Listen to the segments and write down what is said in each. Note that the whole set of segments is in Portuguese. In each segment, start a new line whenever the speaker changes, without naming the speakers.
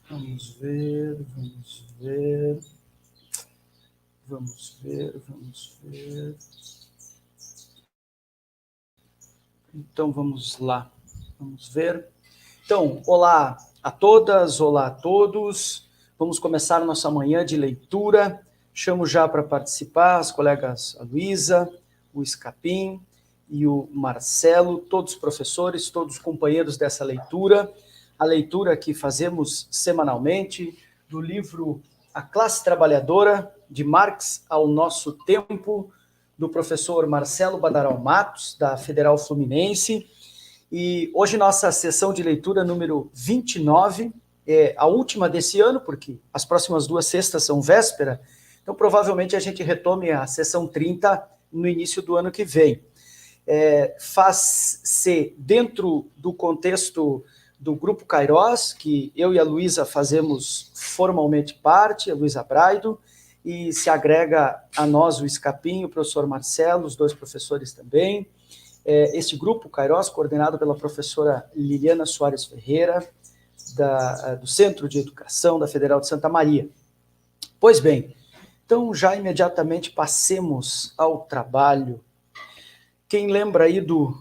Vamos ver. Então, vamos lá. Vamos ver. Então, olá a todas, olá a todos. Vamos começar nossa manhã de leitura. Chamo já para participar as colegas a Luísa, o Escapim e o Marcelo, todos professores, todos companheiros dessa leitura. A leitura que fazemos semanalmente do livro A Classe Trabalhadora, de Marx ao Nosso Tempo, do professor Marcelo Badaró Matos, da Federal Fluminense. E hoje nossa sessão de leitura número 29, é a última desse ano, porque as próximas 2 sextas são véspera, então provavelmente a gente retome a sessão 30 no início do ano que vem. Faz-se dentro do contexto do Grupo Kairós, que eu e a Luísa fazemos formalmente parte, a Luísa Braido, e se agrega a nós o Escapim, o professor Marcelo, os 2 professores também. Este grupo, Kairós, coordenado pela professora Liliana Soares Ferreira, do Centro de Educação da Federal de Santa Maria. Pois bem, então já imediatamente passemos ao trabalho. Quem lembra aí do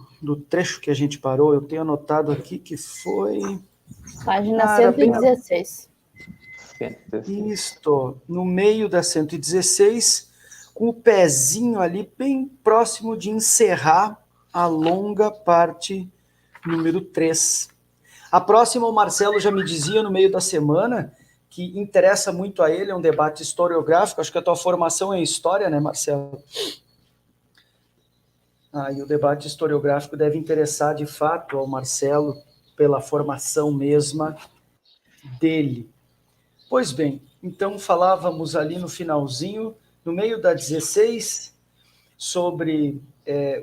trecho que a gente parou? Eu tenho anotado aqui que foi...
Página 116.
Isto, no meio da 116, com o pezinho ali bem próximo de encerrar a longa parte número 3. A próxima, o Marcelo já me dizia no meio da semana que interessa muito a ele, é um debate historiográfico. Acho que a tua formação é em história, né, Marcelo? E o debate historiográfico deve interessar, de fato, ao Marcelo pela formação mesma dele. Pois bem, então falávamos ali no finalzinho, no meio da 16, sobre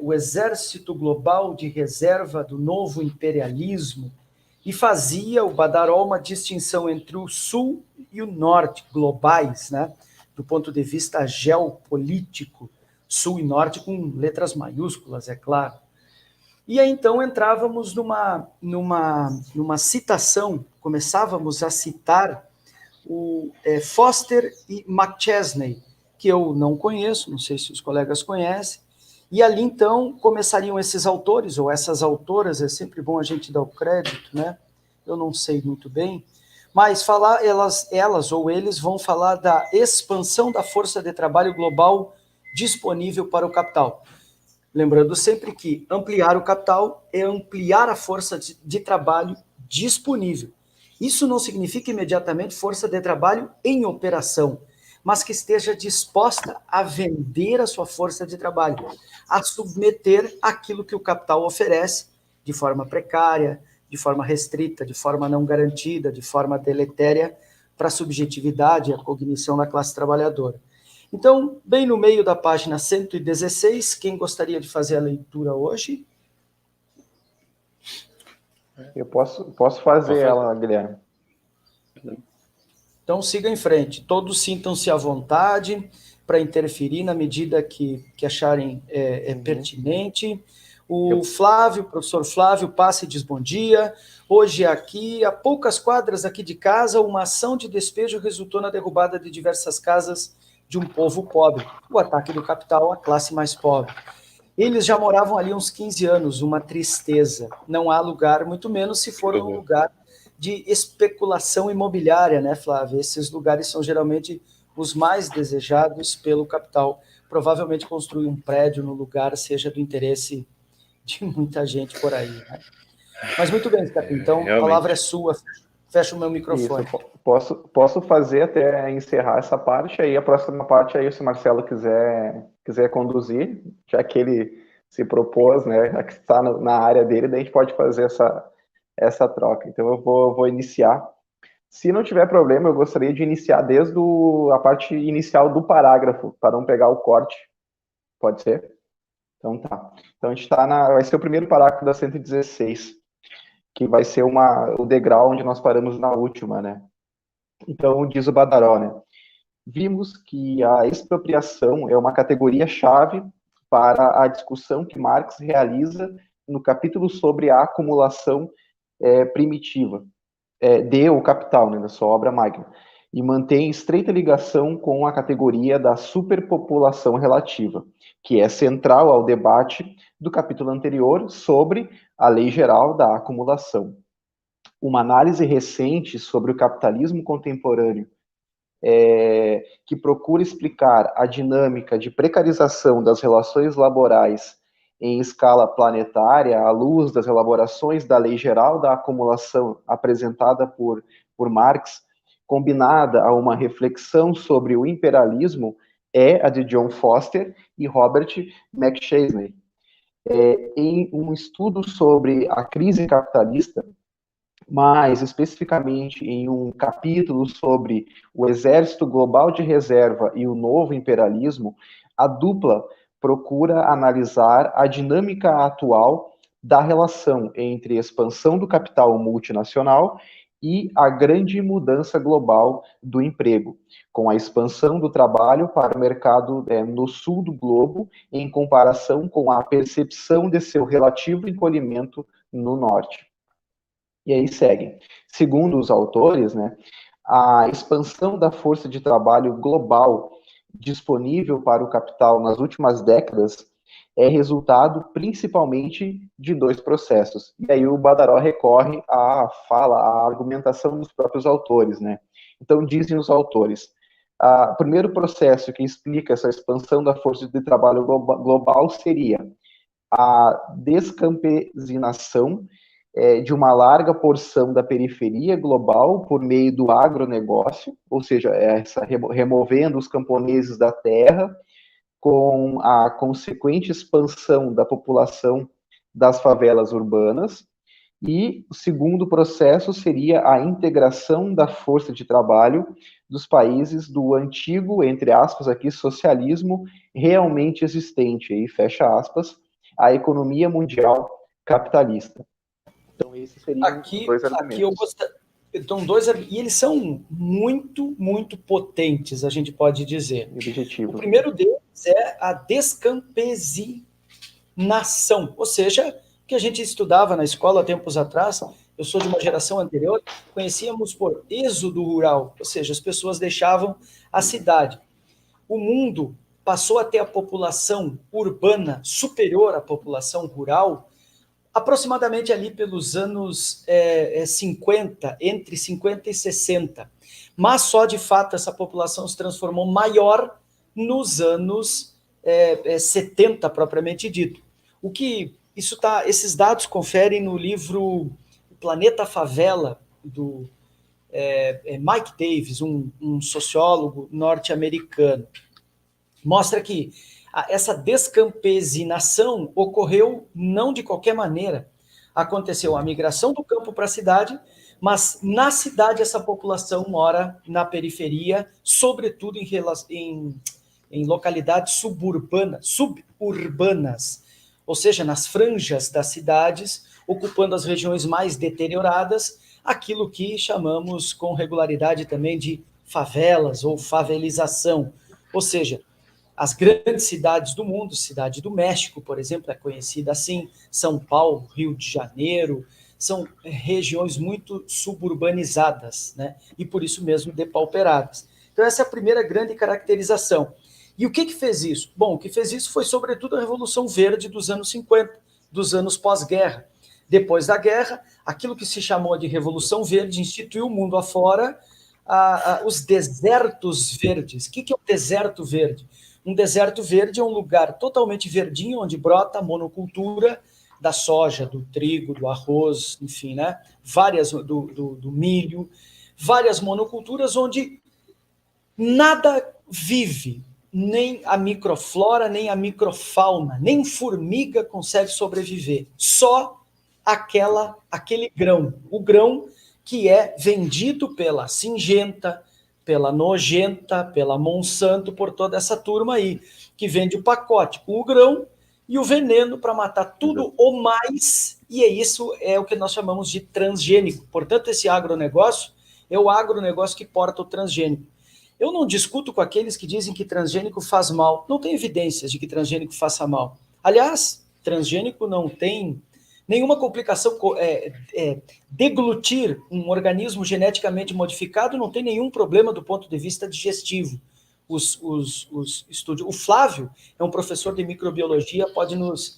o exército global de reserva do novo imperialismo, e fazia o Badaró uma distinção entre o sul e o norte, globais, né, do ponto de vista geopolítico, sul e norte com letras maiúsculas, é claro. E aí então entrávamos numa citação, começávamos a citar o Foster e McChesney, que eu não conheço, não sei se os colegas conhecem, e ali então começariam esses autores, ou essas autoras, é sempre bom a gente dar o crédito, né? Eu não sei muito bem, mas falar elas ou eles vão falar da expansão da força de trabalho global disponível para o capital. Lembrando sempre que ampliar o capital é ampliar a força de trabalho disponível. Isso não significa imediatamente força de trabalho em operação, mas que esteja disposta a vender a sua força de trabalho, a submeter aquilo que o capital oferece de forma precária, de forma restrita, de forma não garantida, de forma deletéria para a subjetividade e a cognição da classe trabalhadora. Então, bem no meio da página 116, quem gostaria de fazer a leitura hoje?
Eu posso fazer ela, Guilherme.
Então, siga em frente. Todos sintam-se à vontade para interferir na medida que acharem pertinente. O Flávio, o professor Flávio, passa e diz bom dia. Hoje aqui, a poucas quadras aqui de casa, uma ação de despejo resultou na derrubada de diversas casas de um povo pobre. O ataque do capital à classe mais pobre. Eles já moravam ali uns 15 anos, uma tristeza. Não há lugar, muito menos se for um lugar de especulação imobiliária, né, Flávio? Esses lugares são geralmente os mais desejados pelo capital. Provavelmente construir um prédio no lugar seja do interesse de muita gente por aí, né? Mas muito bem, Capim, então a palavra é sua. Fecha o meu microfone.
Isso, posso fazer até encerrar essa parte, aí a próxima parte, aí se o Marcelo quiser conduzir, já que ele se propôs, né, a que está na área dele, daí a gente pode fazer essa troca. Então eu vou iniciar. Se não tiver problema, eu gostaria de iniciar desde a parte inicial do parágrafo, para não pegar o corte. Pode ser? Então tá. Então a gente vai ser o primeiro parágrafo da 116, que vai ser o degrau onde nós paramos na última, né? Então, diz o Badaró, né? Vimos que a expropriação é uma categoria-chave para a discussão que Marx realiza no capítulo sobre a acumulação primitiva. de O Capital, né, da sua obra magna, e mantém estreita ligação com a categoria da superpopulação relativa, que é central ao debate do capítulo anterior sobre a lei geral da acumulação. Uma análise recente sobre o capitalismo contemporâneo, que procura explicar a dinâmica de precarização das relações laborais em escala planetária, à luz das elaborações da Lei Geral da Acumulação apresentada por Marx, combinada a uma reflexão sobre o imperialismo, é a de John Foster e Robert McChesney. Em um estudo sobre a crise capitalista, mais especificamente em um capítulo sobre o Exército Global de Reserva e o Novo Imperialismo, a dupla procura analisar a dinâmica atual da relação entre expansão do capital multinacional e a grande mudança global do emprego, com a expansão do trabalho para o mercado no sul do globo, em comparação com a percepção de seu relativo encolhimento no norte. E aí seguem. Segundo os autores, né, a expansão da força de trabalho global disponível para o capital nas últimas décadas é resultado principalmente de dois processos. E aí o Badaró recorre à fala, à argumentação dos próprios autores, né? Então dizem os autores, o primeiro processo que explica essa expansão da força de trabalho global seria a descampesinação de uma larga porção da periferia global por meio do agronegócio, ou seja, removendo os camponeses da terra, com a consequente expansão da população das favelas urbanas. E o segundo processo seria a integração da força de trabalho dos países do antigo, entre aspas, aqui, socialismo realmente existente, aí fecha aspas, a economia mundial capitalista. Então, esses seriam dois argumentos.
Aqui eu gostaria. Então, e eles são muito, muito potentes, a gente pode dizer.
Objetivo.
O primeiro deles é a descampesinação, ou seja, o que a gente estudava na escola há tempos atrás, eu sou de uma geração anterior, conhecíamos por êxodo rural, ou seja, as pessoas deixavam a cidade. O mundo passou a ter a população urbana superior à população rural, aproximadamente ali pelos anos 50, entre 50 e 60. Mas só, de fato, essa população se transformou maior nos anos 70, propriamente dito. Esses dados conferem no livro Planeta Favela, do Mike Davis, um sociólogo norte-americano. Mostra que essa descampesinação ocorreu não de qualquer maneira. Aconteceu a migração do campo para a cidade, mas na cidade essa população mora na periferia, sobretudo em localidades suburbanas, ou seja, nas franjas das cidades, ocupando as regiões mais deterioradas, aquilo que chamamos com regularidade também de favelas ou favelização, ou seja, as grandes cidades do mundo, Cidade do México, por exemplo, é conhecida assim, São Paulo, Rio de Janeiro, são regiões muito suburbanizadas, né? E por isso mesmo depauperadas. Então essa é a primeira grande caracterização. E o que fez isso? Bom, o que fez isso foi sobretudo a Revolução Verde dos anos 50, dos anos pós-guerra. Depois da guerra, aquilo que se chamou de Revolução Verde instituiu o mundo afora os desertos verdes. O que é um deserto verde? Um deserto verde é um lugar totalmente verdinho, onde brota a monocultura da soja, do trigo, do arroz, enfim, né? Várias do milho, várias monoculturas onde nada vive, nem a microflora, nem a microfauna, nem formiga consegue sobreviver. Só aquele grão, o grão que é vendido pela Singenta, pela Nogenta, pela Monsanto, por toda essa turma aí, que vende o pacote com o grão e o veneno para matar tudo ou mais, e isso é o que nós chamamos de transgênico. Portanto, esse agronegócio é o agronegócio que porta o transgênico. Eu não discuto com aqueles que dizem que transgênico faz mal. Não tem evidências de que transgênico faça mal. Aliás, transgênico não tem nenhuma complicação. Deglutir um organismo geneticamente modificado não tem nenhum problema do ponto de vista digestivo. Os estudos. O Flávio é um professor de microbiologia, pode nos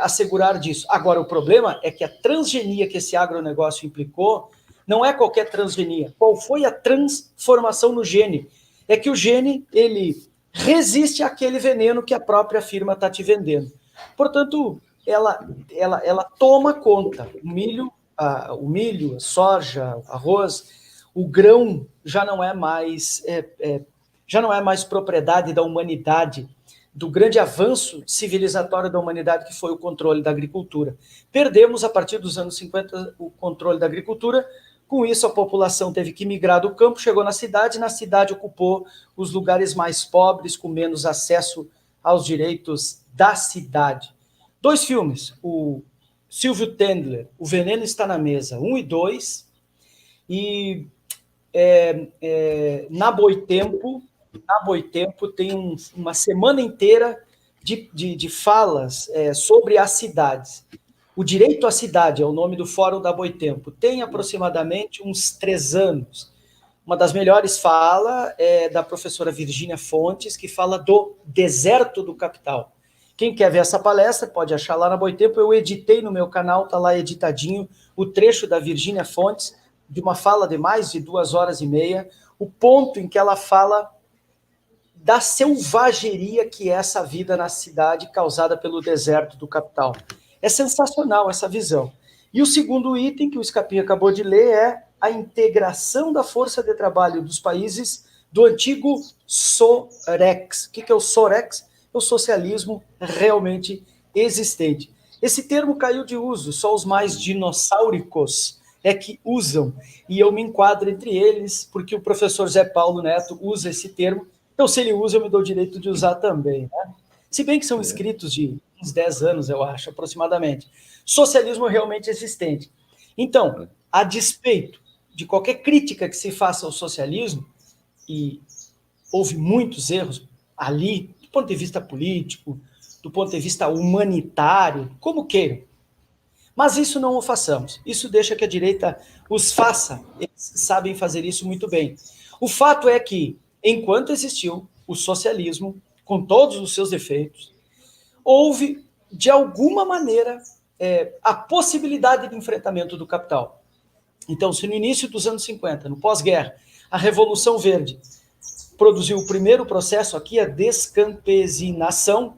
assegurar disso. Agora, o problema é que a transgenia que esse agronegócio implicou não é qualquer transgenia. Qual foi a transformação no gene? É que o gene, ele resiste àquele veneno que a própria firma está te vendendo. Portanto, ela toma conta. O milho, a soja, o arroz, o grão já não é mais propriedade da humanidade, do grande avanço civilizatório da humanidade, que foi o controle da agricultura. Perdemos, a partir dos anos 50, o controle da agricultura. Com isso, a população teve que migrar do campo, chegou na cidade ocupou os lugares mais pobres, com menos acesso aos direitos da cidade. 2 filmes, o Silvio Tendler, O Veneno Está na Mesa, 1 e 2, e Na Boitempo tem uma semana inteira de falas sobre as cidades. O Direito à Cidade é o nome do Fórum da Boitempo. Tem aproximadamente uns 3 anos. Uma das melhores falas é da professora Virgínia Fontes, que fala do deserto do capital. Quem quer ver essa palestra pode achar lá na Boitempo. Eu editei no meu canal, está lá editadinho, o trecho da Virgínia Fontes, de uma fala de mais de 2 horas e meia, o ponto em que ela fala da selvageria que é essa vida na cidade causada pelo deserto do capital. É sensacional essa visão. E o segundo item que o Scapin acabou de ler é a integração da força de trabalho dos países do antigo SOREX. O que é o SOREX? É o socialismo realmente existente. Esse termo caiu de uso, só os mais dinossáuricos é que usam, e eu me enquadro entre eles, porque o professor Zé Paulo Neto usa esse termo, então se ele usa, eu me dou o direito de usar também, né? Se bem que são escritos de uns 10 anos, eu acho, aproximadamente. Socialismo realmente existente. Então, a despeito de qualquer crítica que se faça ao socialismo, e houve muitos erros ali, do ponto de vista político, do ponto de vista humanitário, como queiram. Mas isso não o façamos. Isso deixa que a direita os faça. Eles sabem fazer isso muito bem. O fato é que, enquanto existiu o socialismo, com todos os seus defeitos, houve, de alguma maneira, a possibilidade de enfrentamento do capital. Então, se no início dos anos 50, no pós-guerra, a Revolução Verde produziu o primeiro processo aqui, a descampesinação,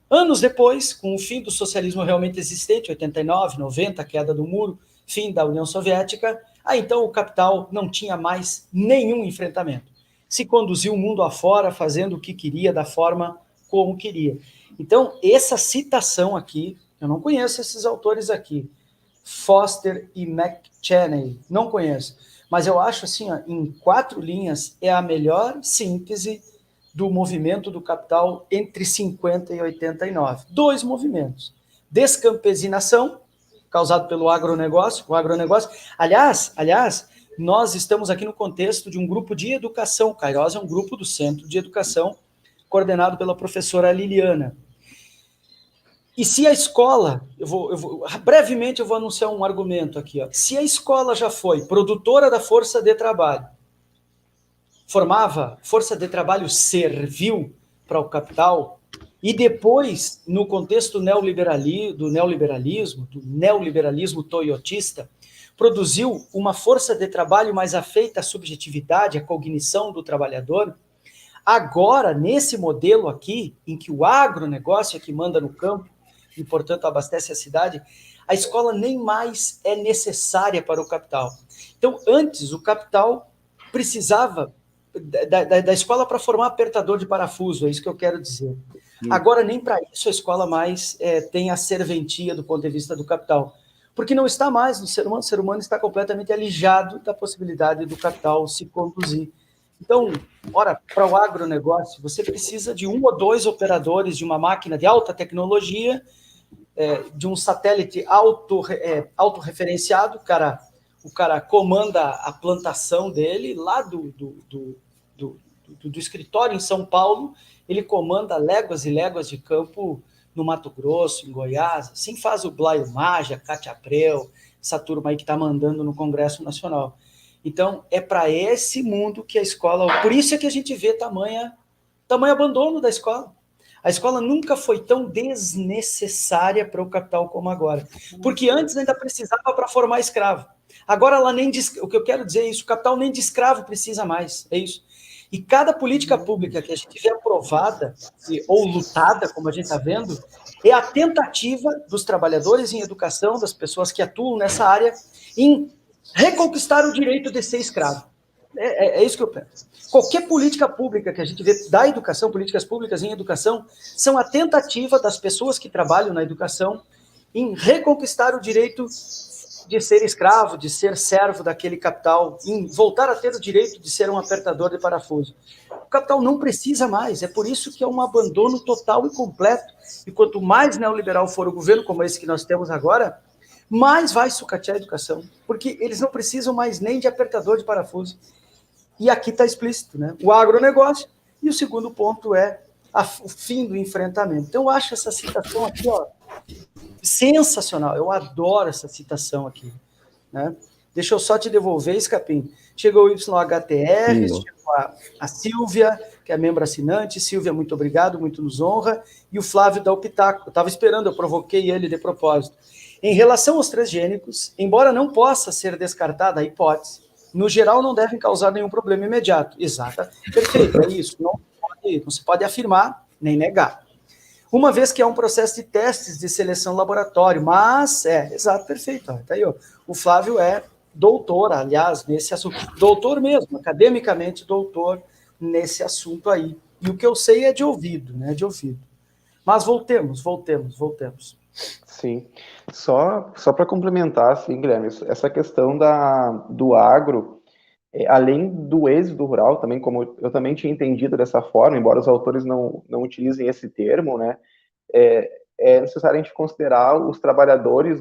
anos depois, com o fim do socialismo realmente existente, 89, 90, queda do muro, fim da União Soviética, aí então o capital não tinha mais nenhum enfrentamento. Se conduziu o mundo afora, fazendo o que queria, da forma como queria. Então, essa citação aqui, eu não conheço esses autores aqui, Foster e McChesney, não conheço, mas eu acho assim, ó, em 4 linhas, é a melhor síntese do movimento do capital entre 50 e 89. 2 movimentos. Descampesinação, causado pelo agronegócio, Aliás, nós estamos aqui no contexto de um grupo de educação. O Cairós é um grupo do Centro de Educação, coordenado pela professora Liliana. E se a escola, brevemente eu vou anunciar um argumento aqui, ó. Se a escola já foi produtora da força de trabalho, formava força de trabalho servil para o capital, e depois, no contexto do neoliberalismo toyotista, produziu uma força de trabalho mais afeita à subjetividade, à cognição do trabalhador. Agora, nesse modelo aqui, em que o agronegócio é que manda no campo, e, portanto, abastece a cidade, a escola nem mais é necessária para o capital. Então, antes, o capital precisava da escola para formar apertador de parafuso, é isso que eu quero dizer. Agora, nem para isso a escola mais tem a serventia do ponto de vista do capital, porque não está mais no ser humano, o ser humano está completamente alijado da possibilidade do capital se conduzir. Então, ora, para o agronegócio, você precisa de 1 ou 2 operadores de uma máquina de alta tecnologia, de um satélite autorreferenciado, o cara comanda a plantação dele lá do escritório em São Paulo, ele comanda léguas e léguas de campo no Mato Grosso, em Goiás, assim faz o Blaio Maja, Cátia Abreu, essa turma aí que está mandando no Congresso Nacional. Então, é para esse mundo que a escola... Por isso é que a gente vê tamanho abandono da escola. A escola nunca foi tão desnecessária para o capital como agora. Porque antes ainda precisava para formar escravo. Agora ela nem... O que eu quero dizer é isso, o capital nem de escravo precisa mais, é isso. E cada política pública que a gente vê aprovada, ou lutada, como a gente está vendo, é a tentativa dos trabalhadores em educação, das pessoas que atuam nessa área, em reconquistar o direito de ser escravo. É isso que eu penso. Qualquer política pública que a gente vê da educação, políticas públicas em educação, são a tentativa das pessoas que trabalham na educação em reconquistar o direito de ser escravo, de ser servo daquele capital, em voltar a ter o direito de ser um apertador de parafuso. O capital não precisa mais, é por isso que é um abandono total e completo. E quanto mais neoliberal for o governo, como esse que nós temos agora, mais vai sucatear a educação, porque eles não precisam mais nem de apertador de parafuso. E aqui está explícito, né? O agronegócio, e o segundo ponto é o fim do enfrentamento. Então, eu acho essa citação aqui, ó, sensacional, eu adoro essa citação aqui, né? Deixa eu só te devolver, Escapim. Chegou o YHTR, chegou a Silvia, que é membro assinante. Silvia, muito obrigado, muito nos honra. E o Flávio da Pitaco, eu estava esperando, eu provoquei ele de propósito. Em relação aos transgênicos, embora não possa ser descartada a hipótese, no geral não devem causar nenhum problema imediato. Exato, perfeito, é isso. Não se pode afirmar nem negar. Uma vez que é um processo de testes de seleção laboratório, mas exato, perfeito. Tá aí, ó. O Flávio é doutor, aliás, nesse assunto. Doutor mesmo, academicamente doutor nesse assunto aí. E o que eu sei é de ouvido, né? De ouvido. Mas voltemos.
Sim. Só para complementar, assim, Guilherme, essa questão do agro, além do êxodo rural, também, como eu também tinha entendido dessa forma, embora os autores não utilizem esse termo, né, é necessário a gente considerar os trabalhadores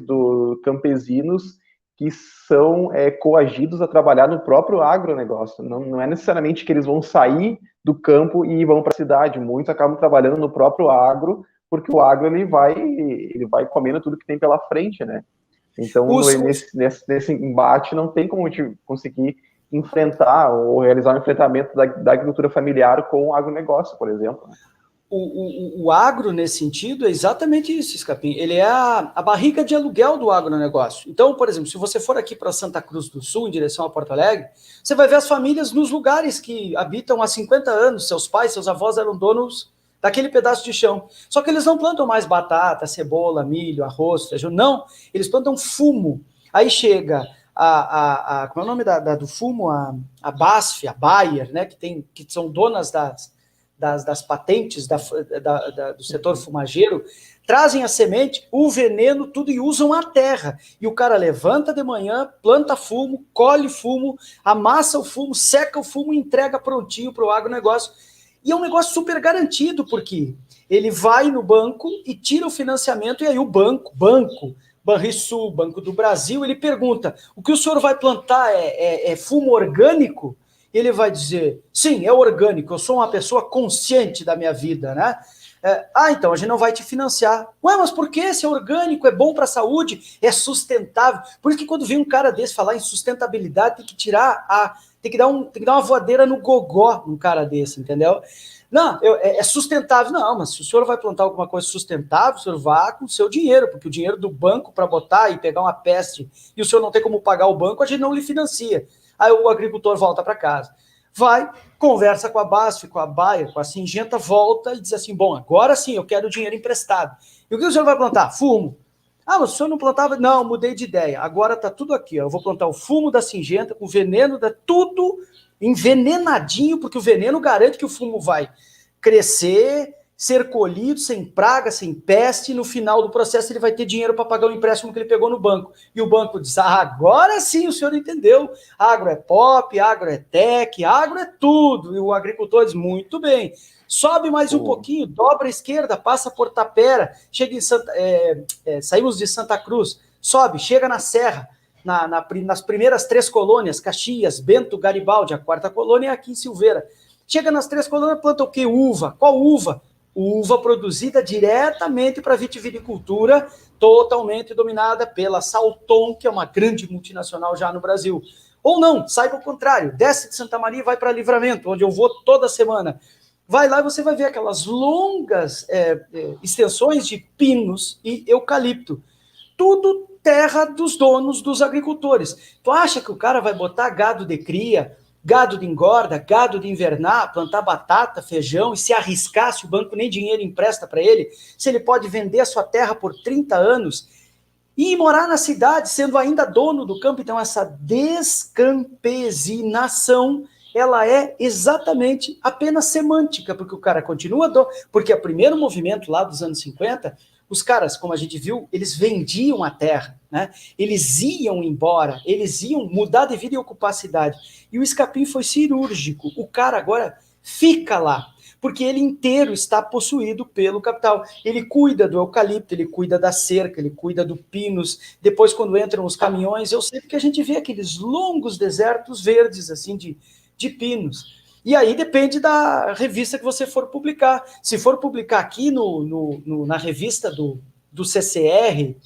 campesinos que são coagidos a trabalhar no próprio agronegócio. Não é necessariamente que eles vão sair do campo e vão para a cidade. Muitos acabam trabalhando no próprio agro, porque o agro ele vai comendo tudo que tem pela frente, né? Então, nesse embate, não tem como a gente conseguir enfrentar ou realizar um enfrentamento da agricultura familiar com o agronegócio, por exemplo.
O agro, nesse sentido, é exatamente isso, Escapim. Ele é a barriga de aluguel do agronegócio. Então, por exemplo, se você for aqui para Santa Cruz do Sul, em direção a Porto Alegre, você vai ver as famílias nos lugares que habitam há 50 anos. Seus pais, seus avós eram donos daquele pedaço de chão. Só que eles não plantam mais batata, cebola, milho, arroz, feijão. Não, eles plantam fumo. Aí chega como é o nome do fumo? A BASF, a Bayer, né, que são donas das patentes do setor fumageiro, trazem a semente, o veneno, tudo, e usam a terra. E o cara levanta de manhã, planta fumo, colhe fumo, amassa o fumo, seca o fumo e entrega prontinho para o agronegócio. E é um negócio super garantido, porque ele vai no banco e tira o financiamento, e aí o banco, Banrisul, Banco do Brasil, ele pergunta, o que o senhor vai plantar é fumo orgânico? E ele vai dizer, sim, é orgânico, eu sou uma pessoa consciente da minha vida, né? Então, a gente não vai te financiar. Ué, mas por que? Se é orgânico, é bom para a saúde, é sustentável. Por isso que quando vem um cara desse falar em sustentabilidade, tem que dar uma voadeira no gogó num cara desse, entendeu? Não, é sustentável. Não, mas se o senhor vai plantar alguma coisa sustentável, o senhor vá com o seu dinheiro, porque o dinheiro do banco para botar e pegar uma peste e o senhor não tem como pagar o banco, a gente não lhe financia. Aí o agricultor volta para casa. Vai, conversa com a BASF, com a Bayer, com a Singenta, volta e diz assim, bom, agora sim, eu quero dinheiro emprestado. E o que o senhor vai plantar? Fumo. Mas o senhor não plantava? Não, mudei de ideia. Agora está tudo aqui. Ó. Eu vou plantar o fumo da Singenta, com o veneno, tudo envenenadinho, porque o veneno garante que o fumo vai crescer, ser colhido sem praga, sem peste, e no final do processo ele vai ter dinheiro para pagar o empréstimo que ele pegou no banco. E o banco diz, agora sim o senhor entendeu. Agro é pop, agro é tech, agro é tudo. E o agricultor diz, muito bem. Sobe mais um pouquinho, dobra a esquerda, passa por Tapera, chega em saímos de Santa Cruz, sobe, chega na Serra, nas primeiras 3 colônias, Caxias, Bento, Garibaldi, a 4ª colônia é aqui em Silveira. Chega nas 3 colônias, planta o quê? Uva. Qual uva? uva produzida diretamente para a vitivinicultura, totalmente dominada pela Salton, que é uma grande multinacional já no Brasil. Ou não, saiba o contrário, desce de Santa Maria e vai para Livramento, onde eu vou toda semana. Vai lá e você vai ver aquelas longas extensões de pinos e eucalipto. Tudo terra dos donos, dos agricultores. Tu acha que o cara vai botar gado de cria, gado de engorda, gado de invernar, plantar batata, feijão e se arriscar se o banco nem dinheiro empresta para ele, se ele pode vender a sua terra por 30 anos e morar na cidade sendo ainda dono do campo? Então essa descampesinação, ela é exatamente apenas semântica, porque o cara continua, porque o primeiro movimento lá dos anos 50, os caras, como a gente viu, eles vendiam a terra, né? Eles iam embora, eles iam mudar de vida e ocupar a cidade. E o Escapim foi cirúrgico. O cara agora fica lá, porque ele inteiro está possuído pelo capital. Ele cuida do eucalipto, ele cuida da cerca, ele cuida do pinos. Depois, quando entram os caminhões, eu sei porque a gente vê aqueles longos desertos verdes, assim, de pinos. E aí depende da revista que você for publicar. Se for publicar aqui na revista do CCR,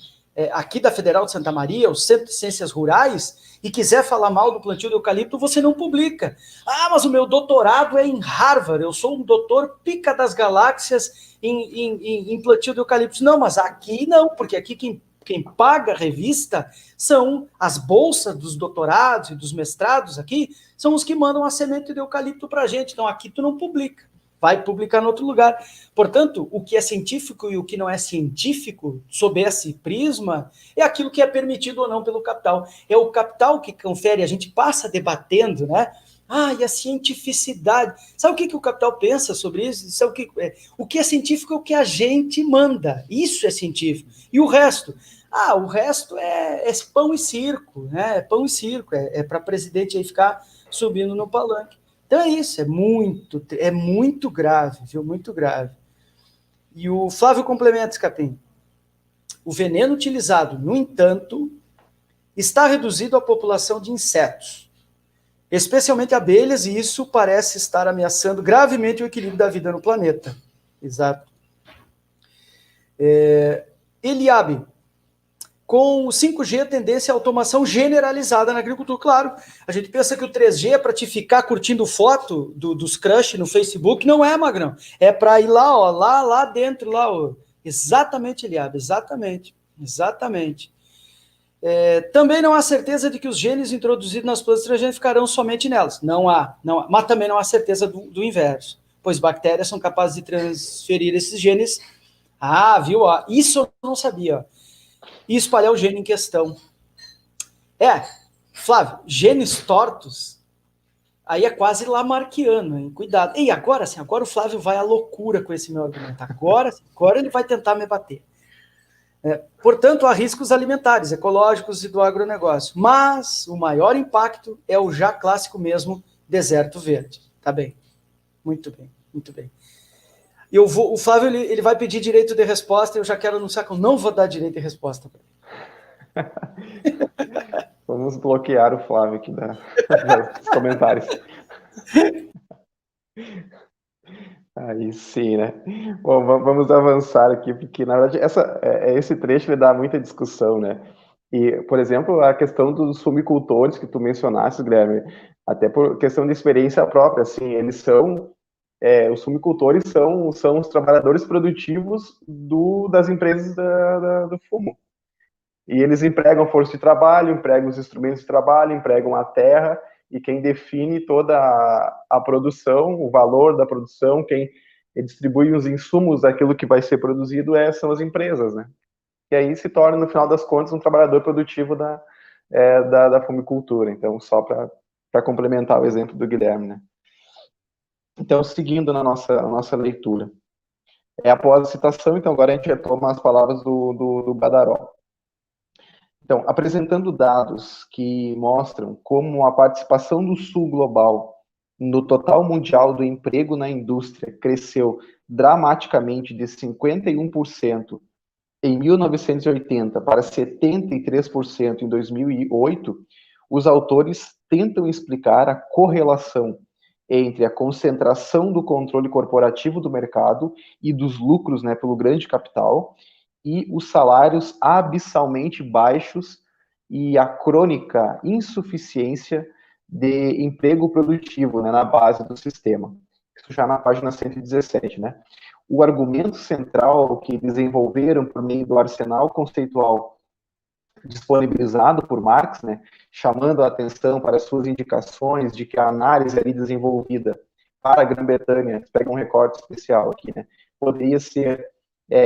aqui da Federal de Santa Maria, o Centro de Ciências Rurais, e quiser falar mal do plantio de eucalipto, você não publica. Ah, mas o meu doutorado é em Harvard, eu sou um doutor pica das galáxias em plantio de eucalipto. Não, mas aqui não, porque aqui quem paga a revista são as bolsas dos doutorados e dos mestrados aqui, são os que mandam a semente de eucalipto para a gente. Então, aqui tu não publica, vai publicar em outro lugar. Portanto, o que é científico e o que não é científico, sob esse prisma, é aquilo que é permitido ou não pelo capital. É o capital que confere, a gente passa debatendo, né? Ah, e a cientificidade. Sabe o que o capital pensa sobre isso? Sabe o que é científico é o que a gente manda. Isso é científico. E o resto? Ah, o resto é pão e circo, né? É pão e circo, é para presidente aí ficar subindo no palanque. Então é isso, é muito grave, viu? Muito grave. E o Flávio complementa, Escapim. O veneno utilizado, no entanto, está reduzido à população de insetos, especialmente abelhas, e isso parece estar ameaçando gravemente o equilíbrio da vida no planeta. Exato. Eliabe, com o 5G, a tendência é a automação generalizada na agricultura. Claro, a gente pensa que o 3G é para te ficar curtindo foto dos crush no Facebook. Não é, Magrão. É para ir lá, ó, lá dentro, lá, ó. Exatamente, Eliabe, exatamente. Também não há certeza de que os genes introduzidos nas plantas transgênicas ficarão somente nelas. Não há. Mas também não há certeza do inverso, pois bactérias são capazes de transferir esses genes. Ah, viu? Isso eu não sabia, ó. E espalhar o gene em questão. Flávio, genes tortos, aí é quase lamarquiano, hein? Cuidado. E agora, assim, agora o Flávio vai à loucura com esse meu argumento. Agora ele vai tentar me bater. Portanto, há riscos alimentares, ecológicos e do agronegócio. Mas o maior impacto é o já clássico mesmo deserto verde. Tá bem. Muito bem, muito bem. O Flávio ele vai pedir direito de resposta, eu já quero anunciar que eu não vou dar direito de resposta para ele.
Vamos bloquear o Flávio aqui dos comentários. Aí sim, né? Bom, vamos avançar aqui, porque, na verdade, esse trecho ele dá muita discussão, né? E, por exemplo, a questão dos fumicultores que tu mencionaste, Guilherme, até por questão de experiência própria, assim, eles são... os fumicultores são os trabalhadores produtivos das empresas do fumo. E eles empregam força de trabalho, empregam os instrumentos de trabalho, empregam a terra, e quem define toda a produção, o valor da produção, quem distribui os insumos daquilo que vai ser produzido são as empresas, né? E aí se torna, no final das contas, um trabalhador produtivo da fumicultura. Então, só para complementar o exemplo do Guilherme, né? Então, seguindo na nossa leitura. Após a citação, então, agora a gente retoma as palavras do Badaró. Então, apresentando dados que mostram como a participação do Sul global no total mundial do emprego na indústria cresceu dramaticamente de 51% em 1980 para 73% em 2008, os autores tentam explicar a correlação entre a concentração do controle corporativo do mercado e dos lucros, né, pelo grande capital, e os salários abissalmente baixos e a crônica insuficiência de emprego produtivo, né, na base do sistema. Isso já na página 117, né? O argumento central que desenvolveram por meio do arsenal conceitual disponibilizado por Marx, né, chamando a atenção para suas indicações de que a análise ali desenvolvida para a Grã-Bretanha, pega um recorte especial aqui, né, poderia ser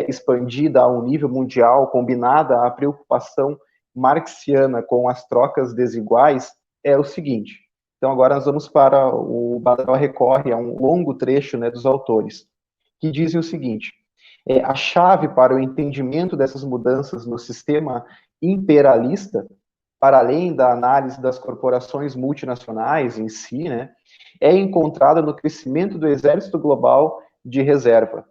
expandida a um nível mundial, combinada à preocupação marxiana com as trocas desiguais, é o seguinte. Então, agora nós vamos para o Badal recorre a um longo trecho, né, dos autores, que dizem o seguinte: a chave para o entendimento dessas mudanças no sistema imperialista, para além da análise das corporações multinacionais em si, né, é encontrada no crescimento do exército global de reserva.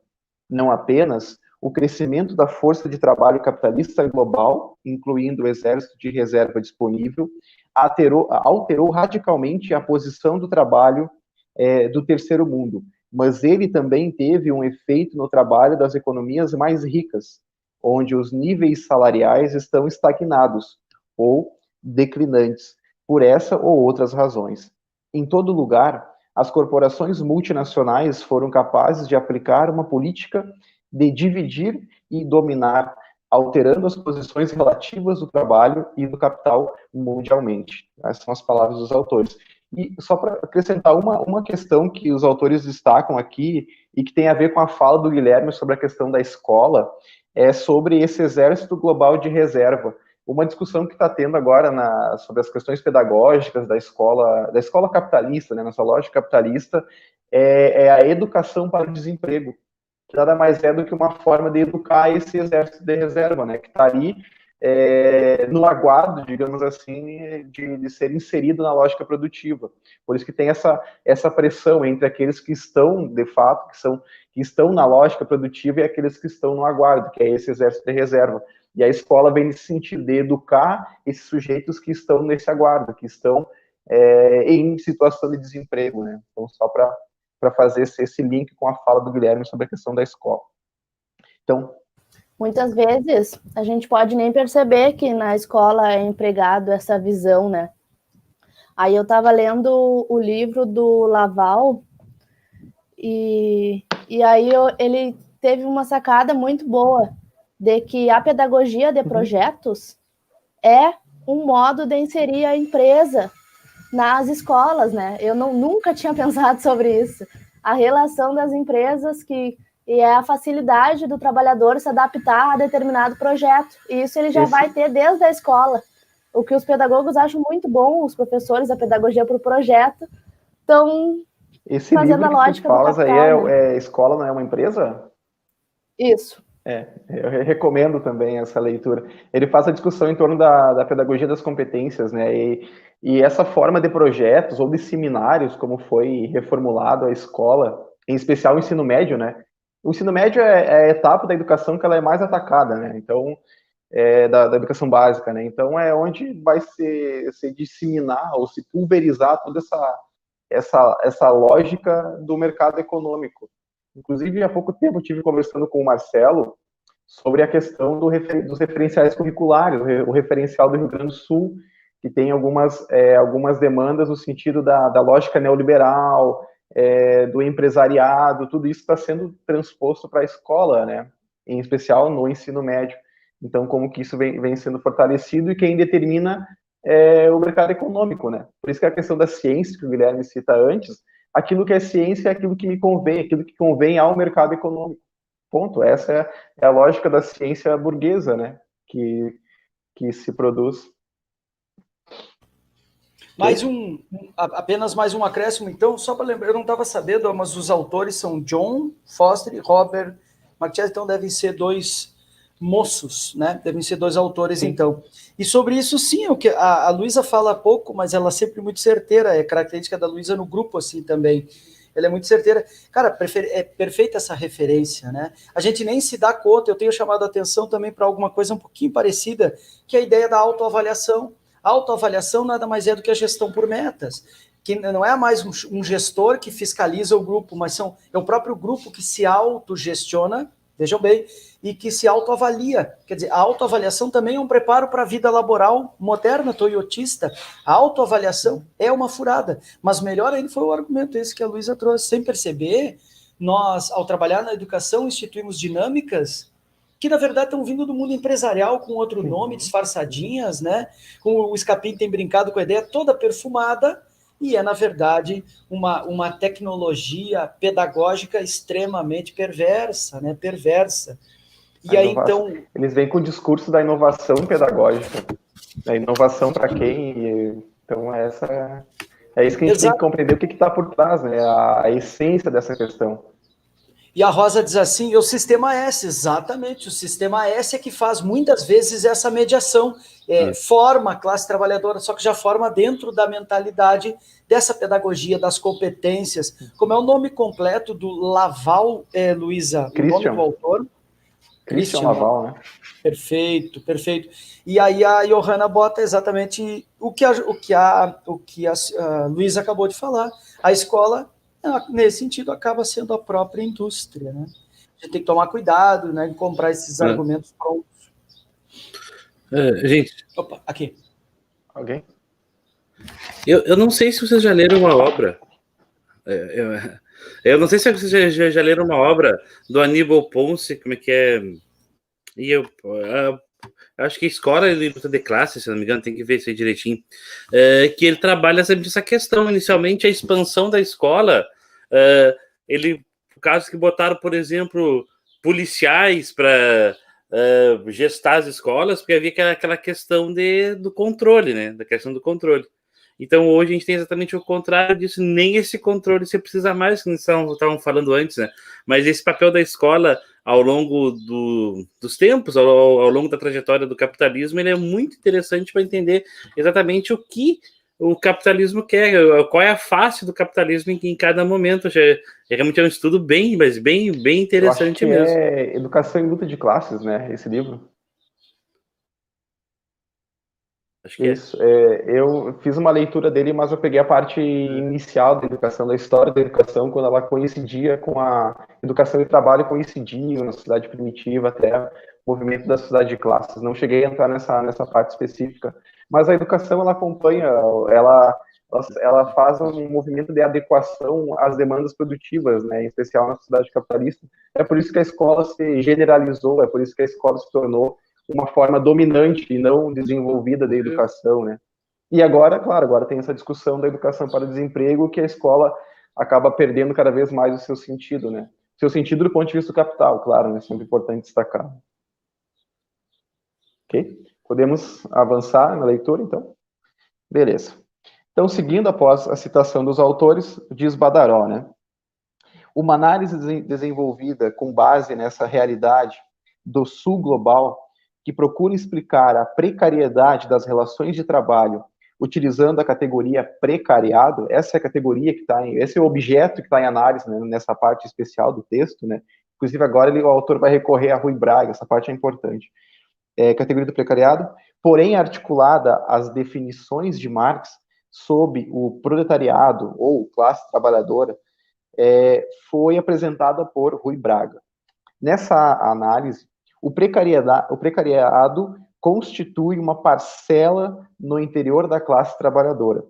Não apenas o crescimento da força de trabalho capitalista global, incluindo o exército de reserva disponível, alterou radicalmente a posição do trabalho do terceiro mundo, mas ele também teve um efeito no trabalho das economias mais ricas, onde os níveis salariais estão estagnados ou declinantes, por essa ou outras razões. Em todo lugar, as corporações multinacionais foram capazes de aplicar uma política de dividir e dominar, alterando as posições relativas do trabalho e do capital mundialmente. Essas são as palavras dos autores. E só para acrescentar uma questão que os autores destacam aqui, e que tem a ver com a fala do Guilherme sobre a questão da escola, é sobre esse exército global de reserva. Uma discussão que está tendo agora sobre as questões pedagógicas da escola capitalista, né, nossa lógica capitalista, é a educação para o desemprego, que nada mais é do que uma forma de educar esse exército de reserva, né, que está ali no aguardo, digamos assim, de ser inserido na lógica produtiva. Por isso que tem essa pressão entre aqueles que estão, de fato, que estão na lógica produtiva e aqueles que estão no aguardo, que é esse exército de reserva. E a escola vem nesse sentido de educar esses sujeitos que estão nesse aguardo, que estão em situação de desemprego, né? Então, só para fazer esse link com a fala do Guilherme sobre a questão da escola. Então,
muitas vezes a gente pode nem perceber que na escola é empregado essa visão, né? Aí eu estava lendo o livro do Laval e aí ele teve uma sacada muito boa de que a pedagogia de projetos é um modo de inserir a empresa nas escolas, né? Eu nunca tinha pensado sobre isso. A relação das empresas e é a facilidade do trabalhador se adaptar a determinado projeto. E isso ele já vai ter desde a escola. O que os pedagogos acham muito bom, os professores da pedagogia para o projeto, estão fazendo a lógica do capital.
Aí escola não é uma empresa?
Isso.
Eu recomendo também essa leitura. Ele faz a discussão em torno da pedagogia das competências, né? E essa forma de projetos ou de seminários, como foi reformulado a escola, em especial o ensino médio, né? O ensino médio é a etapa da educação que ela é mais atacada, né? Então, da educação básica, né? Então, é onde vai se disseminar ou se pulverizar toda essa lógica do mercado econômico. Inclusive, há pouco tempo eu estive conversando com o Marcelo sobre a questão dos referenciais curriculares, o referencial do Rio Grande do Sul, que tem algumas demandas no sentido da lógica neoliberal, do empresariado, tudo isso está sendo transposto para a escola, né? Em especial no ensino médio. Então, como que isso vem sendo fortalecido e quem determina o mercado econômico, né? Por isso que a questão da ciência, que o Guilherme cita antes, aquilo que é ciência é aquilo que me convém, aquilo que convém ao mercado econômico. Ponto. Essa é a lógica da ciência burguesa, né? Que se produz.
Apenas mais um acréscimo, então, só para lembrar, eu não estava sabendo, mas os autores são John Foster e Robert Marchesi, então devem ser dois moços, né? Devem ser dois autores, sim. Então. E sobre isso, sim, o que a Luísa fala pouco, mas ela é sempre muito certeira, é característica da Luísa no grupo, assim, também. Ela é muito certeira. Cara, é perfeita essa referência, né? A gente nem se dá conta, eu tenho chamado a atenção também para alguma coisa um pouquinho parecida, que é a ideia da autoavaliação. A autoavaliação nada mais é do que a gestão por metas, que não é mais um gestor que fiscaliza o grupo, mas é o próprio grupo que se autogestiona, vejam bem, e que se autoavalia. Quer dizer, a autoavaliação também é um preparo para a vida laboral moderna, toyotista. A autoavaliação é uma furada, mas melhor ainda foi o argumento esse que a Luísa trouxe. Sem perceber, nós, ao trabalhar na educação, instituímos dinâmicas que, na verdade, estão vindo do mundo empresarial com outro nome, disfarçadinhas, né? O Scapin tem brincado com a ideia toda perfumada, e é, na verdade, uma tecnologia pedagógica extremamente perversa, né? Perversa. E aí, então...
Eles vêm com o discurso da inovação pedagógica. A inovação para quem? Então, é isso que a gente tem que compreender, o que está por trás, né? A essência dessa questão.
E a Rosa diz assim, o sistema S, exatamente, o sistema S é que faz muitas vezes essa mediação, forma a classe trabalhadora, só que já forma dentro da mentalidade dessa pedagogia, das competências. Como é o nome completo do Laval, Luísa? O nome do autor?
Christian Laval, né?
Perfeito, perfeito. E aí a Johanna bota exatamente o que a Luísa acabou de falar. A escola, nesse sentido, acaba sendo a própria indústria, né? A gente tem que tomar cuidado, né, em comprar esses argumentos prontos.
Gente...
Opa, aqui.
Alguém?
Eu não sei se vocês já leram uma obra. Eu não sei se vocês já leram uma obra do Aníbal Ponce, como é que é? E eu acho que Escola e Luta de Classe, se não me engano, tem que ver isso aí direitinho. Que ele trabalha sempre essa questão. Inicialmente, a expansão da escola, por causa que botaram, por exemplo, policiais para gestar as escolas, porque havia aquela questão do controle, né? Da questão do controle. Então, hoje a gente tem exatamente o contrário disso, nem esse controle você precisa mais, que estavam falando antes, né? Mas esse papel da escola, ao longo dos tempos, ao longo da trajetória do capitalismo, ele é muito interessante para entender exatamente o que o capitalismo quer, qual é a face do capitalismo em cada momento. Realmente é um estudo bem interessante mesmo.
É Educação e Luta de Classes, né? Esse livro.
Acho que
isso. Eu fiz uma leitura dele, mas eu peguei a parte inicial da educação, da história da educação, quando ela coincidia com a educação e trabalho, coincidiam na sociedade primitiva até o movimento da sociedade de classes. Não cheguei a entrar nessa parte específica, mas a educação ela acompanha, ela faz um movimento de adequação às demandas produtivas, né, em especial na sociedade capitalista. É por isso que a escola se generalizou, é por isso que a escola se tornou uma forma dominante e não desenvolvida da educação, né? E agora, claro, agora tem essa discussão da educação para o desemprego, que a escola acaba perdendo cada vez mais o seu sentido, né? Seu sentido do ponto de vista do capital, claro, né? Sempre importante destacar. Ok? Podemos avançar na leitura, então? Beleza. Então, seguindo após a citação dos autores, diz Badaró, né? Uma análise desenvolvida com base nessa realidade do sul global, que procura explicar a precariedade das relações de trabalho utilizando a categoria precariado, essa é a categoria que está esse é o objeto que está em análise, né, nessa parte especial do texto, né? Inclusive agora o autor vai recorrer a Rui Braga, essa parte é importante. Categoria do precariado, porém articulada às definições de Marx sob o proletariado ou classe trabalhadora, foi apresentada por Rui Braga. Nessa análise, o precariado constitui uma parcela no interior da classe trabalhadora,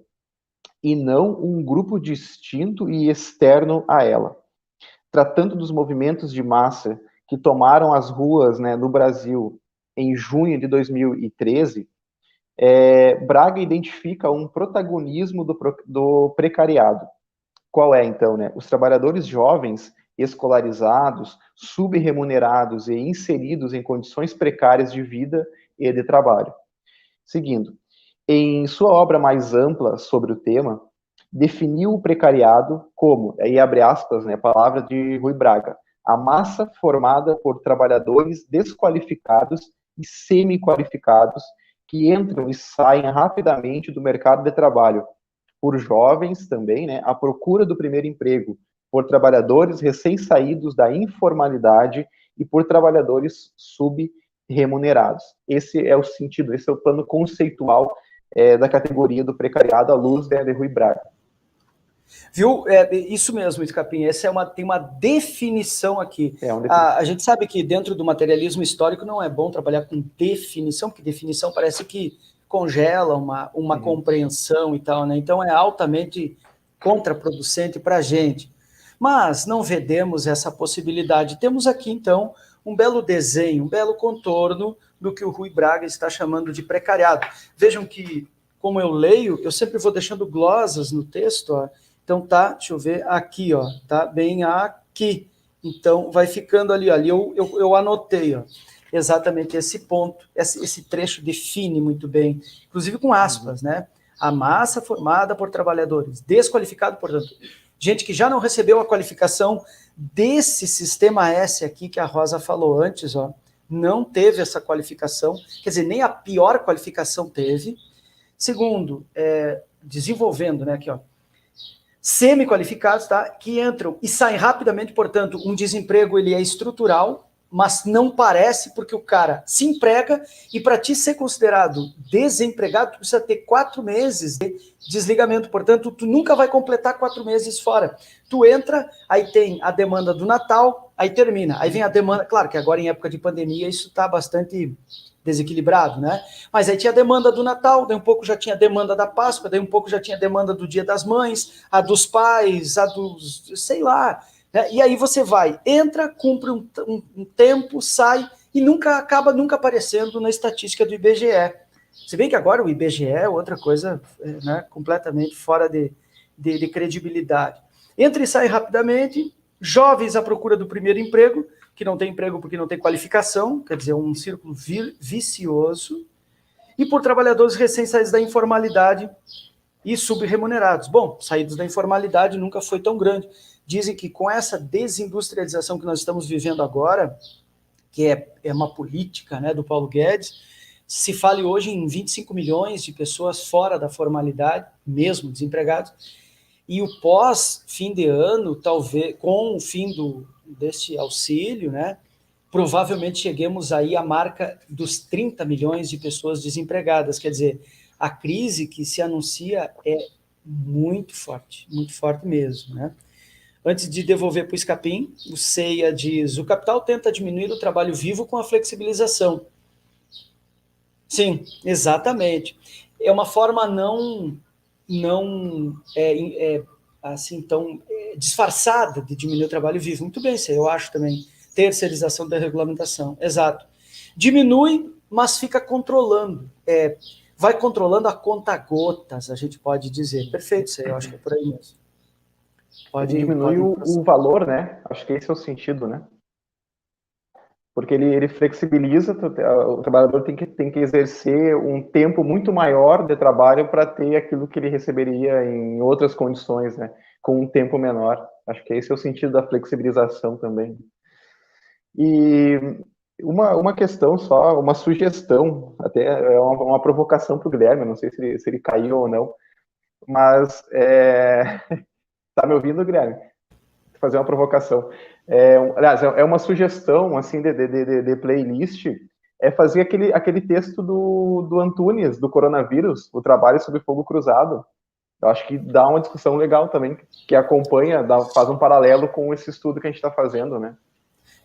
e não um grupo distinto e externo a ela. Tratando dos movimentos de massa que tomaram as ruas, né, no Brasil em junho de 2013, Braga identifica um protagonismo do precariado. Qual é, então, né? Os trabalhadores jovens escolarizados, subremunerados e inseridos em condições precárias de vida e de trabalho. Seguindo, em sua obra mais ampla sobre o tema, definiu o precariado como, aí abre aspas, né, a palavra de Rui Braga, a massa formada por trabalhadores desqualificados e semi-qualificados que entram e saem rapidamente do mercado de trabalho, por jovens também, né, à procura do primeiro emprego, por trabalhadores recém-saídos da informalidade e por trabalhadores subremunerados. Esse é o sentido, esse é o plano conceitual da categoria do precariado à luz de Rui Braga.
Viu? Isso mesmo, Escapim. Tem uma definição aqui. A gente sabe que dentro do materialismo histórico não é bom trabalhar com definição, porque definição parece que congela uma compreensão e tal, né? Então é altamente contraproducente para a gente. Mas não vedemos essa possibilidade. Temos aqui, então, um belo desenho, um belo contorno do que o Rui Braga está chamando de precariado. Vejam que, como eu leio, eu sempre vou deixando glosas no texto, ó. Então tá, deixa eu ver, aqui, ó, tá bem aqui. Então vai ficando ali, eu anotei, ó, exatamente esse ponto, esse trecho define muito bem, inclusive com aspas, né? A massa formada por trabalhadores, desqualificado, portanto, gente que já não recebeu a qualificação desse sistema S aqui que a Rosa falou antes, ó, não teve essa qualificação, quer dizer, nem a pior qualificação teve. Segundo, desenvolvendo, né, aqui, ó, semi-qualificados, tá, que entram e saem rapidamente, portanto, um desemprego ele é estrutural, mas não parece, porque o cara se emprega e para ti ser considerado desempregado, tu precisa ter 4 meses de desligamento, portanto, tu nunca vai completar 4 meses fora. Tu entra, aí tem a demanda do Natal, aí termina, aí vem a demanda, claro que agora em época de pandemia isso está bastante desequilibrado, né? Mas aí tinha a demanda do Natal, daí um pouco já tinha a demanda da Páscoa, daí um pouco já tinha a demanda do Dia das Mães, a dos pais, a dos, sei lá, né? E aí você vai, entra, cumpre um tempo, sai e acaba nunca aparecendo na estatística do IBGE. Se bem que agora o IBGE é outra coisa, né, completamente fora de credibilidade. Entra e sai rapidamente, jovens à procura do primeiro emprego, que não tem emprego porque não tem qualificação, quer dizer, um círculo vicioso, e por trabalhadores recém-saídos da informalidade e subremunerados. Bom, saídos da informalidade nunca foi tão grande. Dizem que com essa desindustrialização que nós estamos vivendo agora, que é uma política, né, do Paulo Guedes, se fala hoje em 25 milhões de pessoas fora da formalidade, mesmo desempregados, e o pós-fim de ano, talvez, com o fim deste auxílio, né, provavelmente cheguemos aí à marca dos 30 milhões de pessoas desempregadas. Quer dizer, a crise que se anuncia é muito forte mesmo, né? Antes de devolver para o Escapim, o CEIA diz, o capital tenta diminuir o trabalho vivo com a flexibilização. Sim, exatamente. É uma forma não assim tão disfarçada de diminuir o trabalho vivo. Muito bem, isso eu acho também. Terceirização da regulamentação, exato. Diminui, mas fica controlando. Vai controlando a conta-gotas, a gente pode dizer. Perfeito, isso aí, eu acho que é por aí mesmo.
Diminui o valor, né? Acho que esse é o sentido, né? Porque ele flexibiliza, o trabalhador tem que exercer um tempo muito maior de trabalho para ter aquilo que ele receberia em outras condições, né? Com um tempo menor. Acho que esse é o sentido da flexibilização também. E uma questão só, uma sugestão, até é uma provocação para o Guilherme, não sei se ele caiu ou não, mas tá me ouvindo, Guilherme? Vou fazer uma provocação. Aliás, é uma sugestão assim de playlist, fazer aquele texto do Antunes, do coronavírus, o trabalho sob fogo cruzado. Eu acho que dá uma discussão legal também, que acompanha, faz um paralelo com esse estudo que a gente está fazendo, né?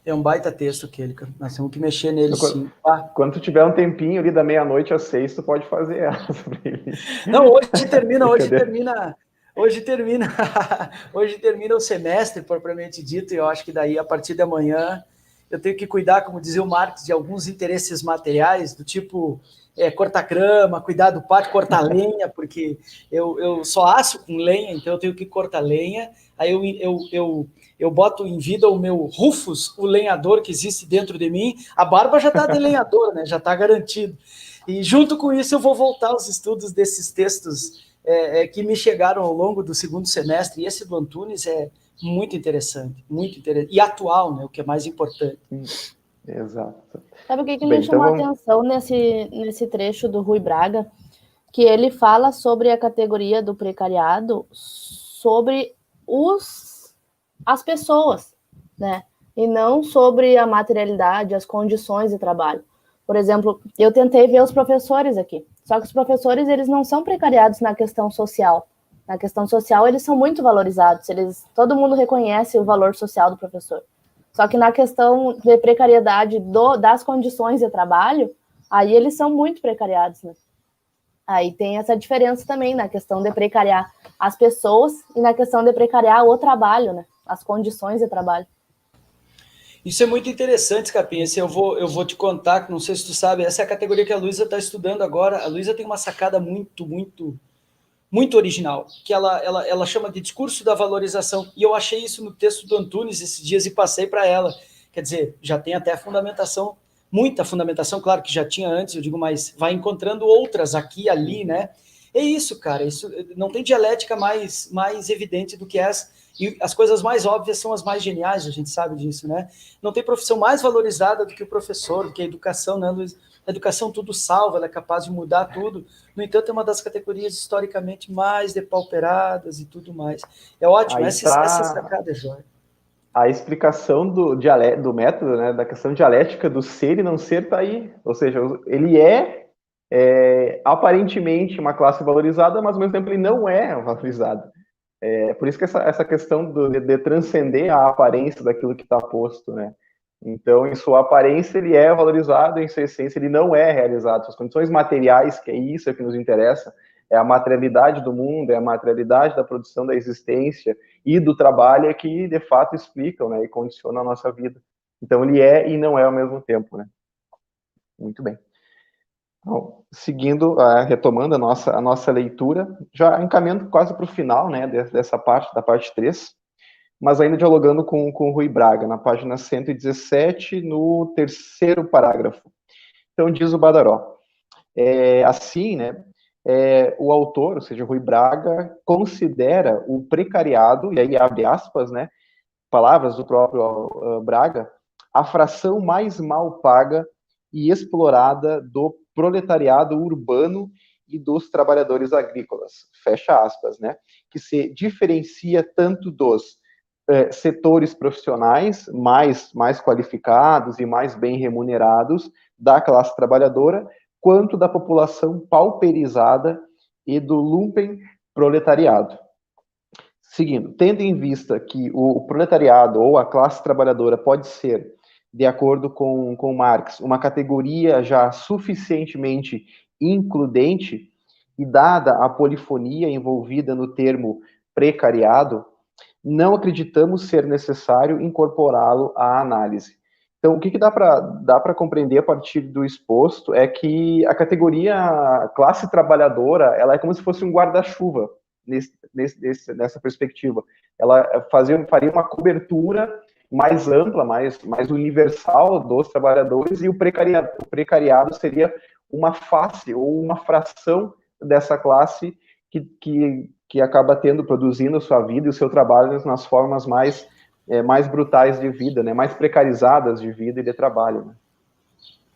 É um baita texto aquele, nós temos que mexer nele, sim.
Quando tu tiver um tempinho ali da meia-noite às 6, tu pode fazer essa.
Não, hoje termina o semestre, propriamente dito, e eu acho que daí, a partir de amanhã, eu tenho que cuidar, como dizia o Marx, de alguns interesses materiais, do tipo cortar grama, cuidar do pátio, cortar lenha, porque eu só aço com lenha, então eu tenho que cortar lenha, aí eu boto em vida o meu Rufus, o lenhador que existe dentro de mim, a barba já está de lenhador, né? Já está garantido. E junto com isso eu vou voltar aos estudos desses textos que me chegaram ao longo do segundo semestre, e esse do Antunes é muito interessante, e atual, né? O que é mais importante.
Exato.
Sabe o que me chamou a atenção nesse trecho do Rui Braga? Que ele fala sobre a categoria do precariado, sobre as pessoas, né? E não sobre a materialidade, as condições de trabalho. Por exemplo, eu tentei ver os professores aqui, só que os professores, eles não são precariados na questão social, Na questão social, eles são muito valorizados, todo mundo reconhece o valor social do professor. Só que na questão de precariedade das condições de trabalho, aí eles são muito precariados, né? Aí tem essa diferença também na questão de precariar as pessoas e na questão de precariar o trabalho, né? As condições de trabalho.
Isso é muito interessante, Capinha. Eu vou te contar, que não sei se tu sabe, essa é a categoria que a Luísa está estudando agora. A Luísa tem uma sacada muito, muito, muito original, que ela chama de discurso da valorização. E eu achei isso no texto do Antunes esses dias e passei para ela. Quer dizer, já tem até a fundamentação, muita fundamentação, claro que já tinha antes, eu digo, mas vai encontrando outras aqui e ali, né? É isso, cara, isso não tem dialética mais evidente do que essa. E as coisas mais óbvias são as mais geniais, a gente sabe disso, né? Não tem profissão mais valorizada do que o professor, do que a educação, né, Luiz? A educação tudo salva, ela é capaz de mudar tudo. No entanto, é uma das categorias historicamente mais depauperadas e tudo mais. É ótimo, essa sacada é jóia.
A explicação do método, né, da questão dialética do ser e não ser está aí. Ou seja, ele é aparentemente uma classe valorizada, mas ao mesmo tempo ele não é valorizado. Por isso que essa questão de transcender a aparência daquilo que está posto, né? Então, em sua aparência, ele é valorizado, em sua essência, ele não é realizado. As condições materiais, que é isso que nos interessa, é a materialidade do mundo, é a materialidade da produção da existência e do trabalho, é que, de fato, explicam, né, e condicionam a nossa vida. Então, ele é e não é ao mesmo tempo, né? Muito bem. Então, seguindo, retomando a nossa leitura, já encaminhando quase para o final, né, dessa parte, da parte 3, mas ainda dialogando com o Rui Braga, na página 117, no terceiro parágrafo. Então, diz o Badaró, assim, né, o autor, ou seja, Rui Braga, considera o precariado, e aí abre aspas, né, palavras do próprio Braga, a fração mais mal paga e explorada do proletariado urbano e dos trabalhadores agrícolas, fecha aspas, né, que se diferencia tanto dos setores profissionais mais qualificados e mais bem remunerados da classe trabalhadora, quanto da população pauperizada e do lumpen proletariado. Seguindo, tendo em vista que o proletariado ou a classe trabalhadora pode ser, de acordo com Marx, uma categoria já suficientemente includente, e dada a polifonia envolvida no termo precariado, não acreditamos ser necessário incorporá-lo à análise. Então, o que dá para compreender a partir do exposto é que a categoria classe trabalhadora, ela é como se fosse um guarda-chuva nessa perspectiva. Ela faria uma cobertura mais ampla, mais universal dos trabalhadores, e o precariado seria uma face ou uma fração dessa classe que acaba produzindo a sua vida e o seu trabalho nas formas mais brutais de vida, né, mais precarizadas de vida e de trabalho, né?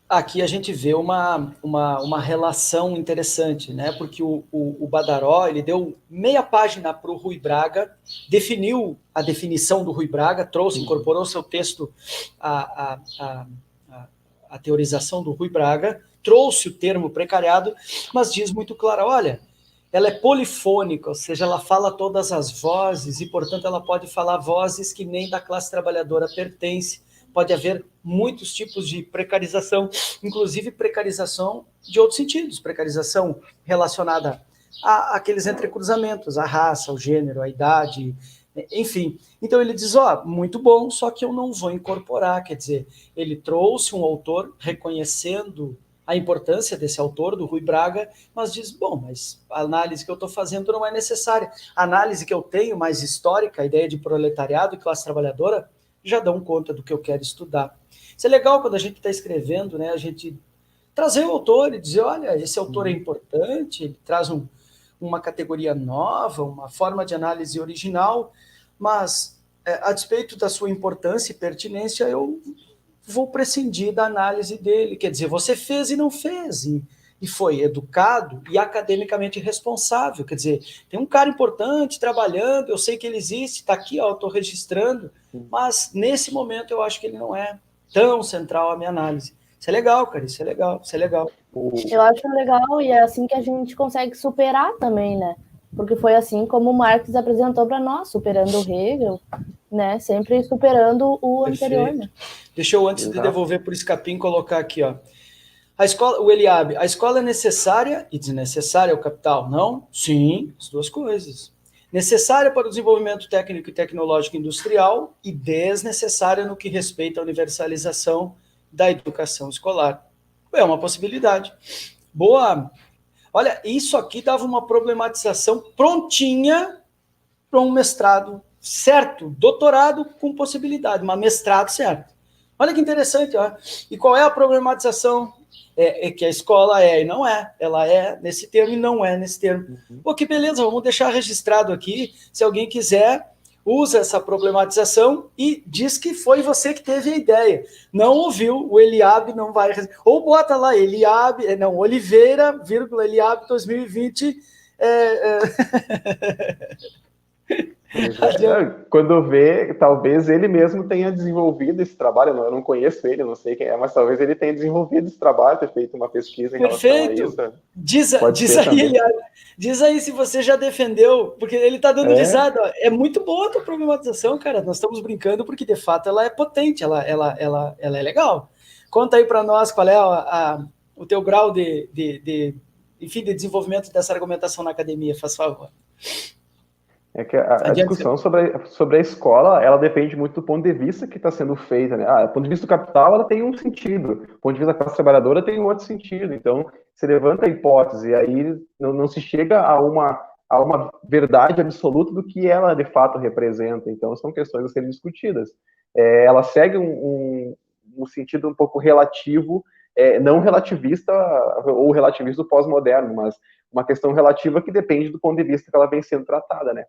Aqui a gente vê uma relação interessante, né? Porque o Badaró, ele deu meia página para o Rui Braga, definiu a definição do Rui Braga, incorporou seu texto a teorização do Rui Braga, trouxe o termo precariado, mas diz muito claro, olha, ela é polifônica, ou seja, ela fala todas as vozes e, portanto, ela pode falar vozes que nem da classe trabalhadora pertence. Pode haver muitos tipos de precarização, inclusive precarização de outros sentidos, precarização relacionada àqueles entrecruzamentos, à raça, ao gênero, à idade, enfim. Então ele diz, muito bom, só que eu não vou incorporar, quer dizer, ele trouxe um autor reconhecendo a importância desse autor, do Rui Braga, mas diz, mas a análise que eu estou fazendo não é necessária. A análise que eu tenho, mais histórica, a ideia de proletariado e classe trabalhadora, já dão conta do que eu quero estudar. Isso é legal quando a gente está escrevendo, né? A gente trazer o autor e dizer, olha, esse autor é importante, ele traz uma categoria nova, uma forma de análise original, mas a despeito da sua importância e pertinência, eu vou prescindir da análise dele. Quer dizer, você fez e não fez, e foi educado e academicamente responsável. Quer dizer, tem um cara importante trabalhando, eu sei que ele existe, está aqui, eu estou registrando, mas nesse momento eu acho que ele não é tão central à minha análise. Isso é legal, cara, isso é legal.
Eu acho legal, e é assim que a gente consegue superar também, né? porque foi assim como Marx apresentou para nós, superando o Hegel, né? Sempre superando o anterior. Né?
Deixa eu, antes de devolver por escapim, colocar aqui, ó. A escola, o Eliabe, a escola é necessária e desnecessária ao capital? Não? Sim, as duas coisas. Necessária para o desenvolvimento técnico e tecnológico industrial e desnecessária no que respeita à universalização da educação escolar. É uma possibilidade. Boa. Olha, isso aqui dava uma problematização prontinha para um mestrado certo, doutorado com possibilidade, mas mestrado certo. Olha que interessante, ó. E qual é a problematização? É que a escola é e não é. Ela é nesse termo e não é nesse termo. Pô, que beleza, vamos deixar registrado aqui. Se alguém quiser, usa essa problematização e diz que foi você que teve a ideia. Não ouviu, o Eliabe não vai... Ou bota lá, Eliabe, não, Oliveira, vírgula, Eliabe 2020...
Quando vê, talvez ele mesmo tenha desenvolvido esse trabalho, eu não conheço ele, não sei quem é, mas talvez ele tenha desenvolvido esse trabalho, ter feito uma pesquisa em relação a isso.
Diz aí, Eliabe, diz aí se você já defendeu, porque ele tá dando risada, ó. É muito boa a tua problematização, cara, nós estamos brincando porque de fato ela é potente, ela é legal. Conta aí para nós qual é o teu grau de desenvolvimento dessa argumentação na academia, faz favor.
É que a discussão sobre a escola, ela depende muito do ponto de vista que está sendo feita, né? Do ponto de vista do capital, ela tem um sentido. Do ponto de vista da classe trabalhadora, tem um outro sentido. Então, se levanta a hipótese, aí não se chega a uma verdade absoluta do que ela, de fato, representa. Então, são questões a serem discutidas. Ela segue um sentido um pouco relativo, não relativista ou relativista do pós-moderno, mas uma questão relativa que depende do ponto de vista que ela vem sendo tratada, né?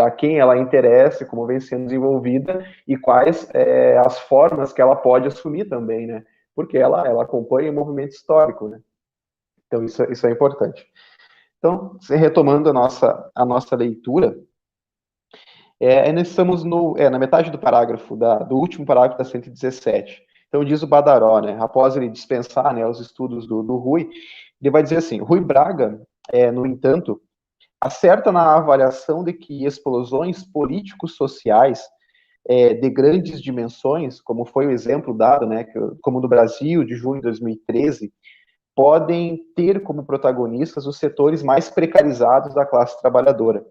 A quem ela interessa, como vem sendo desenvolvida e quais as formas que ela pode assumir também, né? Porque ela acompanha o movimento histórico, né? Então, isso é importante. Então, retomando a nossa leitura, nós estamos na metade do parágrafo, do último parágrafo da 117. Então, diz o Badaró, né? Após ele dispensar, né, os estudos do Rui, ele vai dizer assim: Rui Braga, no entanto, acerta na avaliação de que explosões políticos-sociais de grandes dimensões, como foi o exemplo dado, né, como no Brasil, de junho de 2013, podem ter como protagonistas os setores mais precarizados da classe trabalhadora,